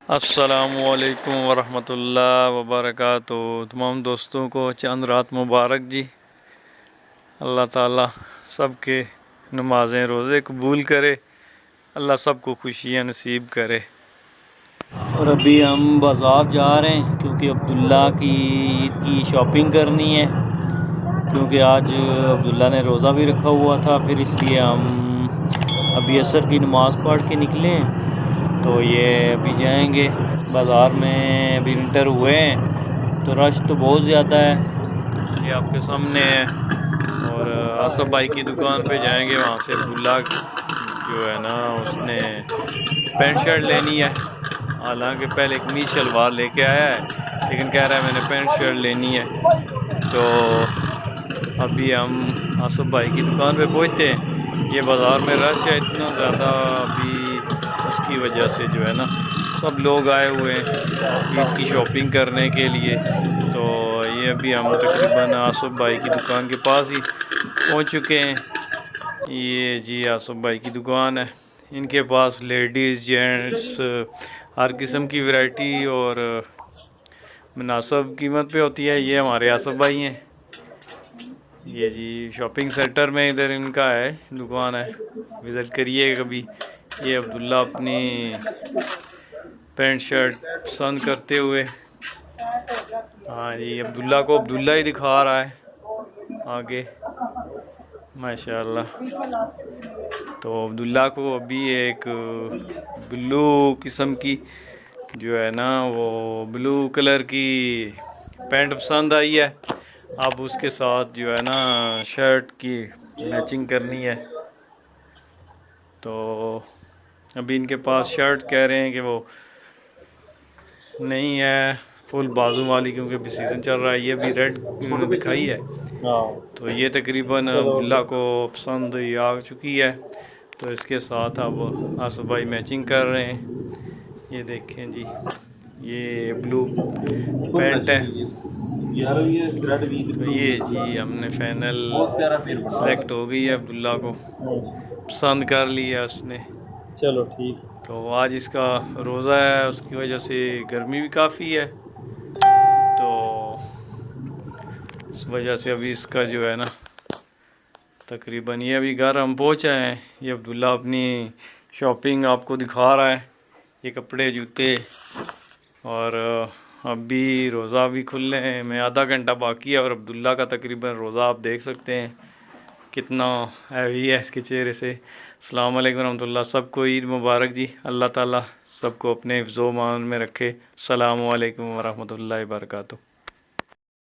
अस्सलामुअलैकुम वरहमतुल्लाह वबरकातुहू। तमाम दोस्तों को चंद रात मुबारक जी। अल्लाह ताला सबके नमाज़ें रोज़े कबूल करे, अल्लाह सबको खुशियाँ नसीब करे। और अभी हम बाज़ार जा रहे हैं क्योंकि अब्दुल्ला की ईद की शॉपिंग करनी है, क्योंकि आज अब्दुल्ला ने रोज़ा भी रखा हुआ था। फिर इसलिए हम अभी असर की नमाज़ पढ़ के निकले हैं। तो ये अभी जाएंगे बाज़ार में। अभी इंटर हुए हैं तो रश तो बहुत ज़्यादा है, ये आपके सामने है। और आसफ भाई की दुकान पे जाएंगे, वहाँ से अब्दुल्ला जो है ना उसने पैंट शर्ट लेनी है। हालांकि पहले कमीज शलवार लेके आया है, लेकिन कह रहा है मैंने पैंट शर्ट लेनी है। तो अभी हम आसफ भाई की दुकान पे पहुँचते हैं। ये बाज़ार में रश है इतना ज़्यादा, अभी उसकी वजह से जो है ना सब लोग आए हुए हैं ईद की शॉपिंग करने के लिए। तो ये अभी हम तकरीबन आसफ भाई की दुकान के पास ही पहुंच चुके हैं। ये जी आसफ भाई की दुकान है। इनके पास लेडीज़ जेंट्स हर किस्म की वैरायटी और मुनासिब कीमत पे होती है। ये हमारे आसफ भाई हैं। ये जी शॉपिंग सेंटर में इधर इनका है दुकान है, विज़िट करिए कभी। ये अब्दुल्ला अपनी पैंट शर्ट पसंद करते हुए, हाँ जी अब्दुल्ला को अब्दुल्ला ही दिखा रहा है आगे, माशाल्लाह। तो अब्दुल्ला को अभी एक ब्लू किस्म की जो है ना वो ब्लू कलर की पैंट पसंद आई है। अब उसके साथ जो है ना शर्ट की मैचिंग करनी है। तो अभी इनके पास शर्ट कह रहे हैं कि वो नहीं है फुल बाजू वाली, क्योंकि अभी सीज़न चल रहा है। ये भी रेड इन्होंने दिखाई है, तो ये तकरीबन अब्दुल्ला को पसंद आ चुकी है। तो इसके साथ अब आसफ भाई मैचिंग कर रहे हैं। ये देखें जी, ये ब्लू पैंट है। तो ये जी हमने फाइनल सेलेक्ट हो गई है, अब्दुल्ला को पसंद कर लिया उसने। चलो ठीक। तो आज इसका रोज़ा है, उसकी वजह से गर्मी भी काफ़ी है, तो इस वजह से अभी इसका जो है ना तकरीबन ये अभी घर हम पहुँचे हैं। ये अब्दुल्ला अपनी शॉपिंग आपको दिखा रहा है, ये कपड़े जूते। और अभी रोज़ा भी खुलने में आधा घंटा बाकी है, और अब्दुल्ला का तकरीबन रोज़ा आप देख सकते हैं कितना हैवी है इसके चेहरे से। अस्सलाम वालेकुम रहमतुल्लाह। सबको ईद मुबारक जी। अल्लाह ताला सबको अपने हिफ्ज़ो मान में रखे। अस्सलाम वालेकुम वरहमतुल्लाहि वबरकातुहू।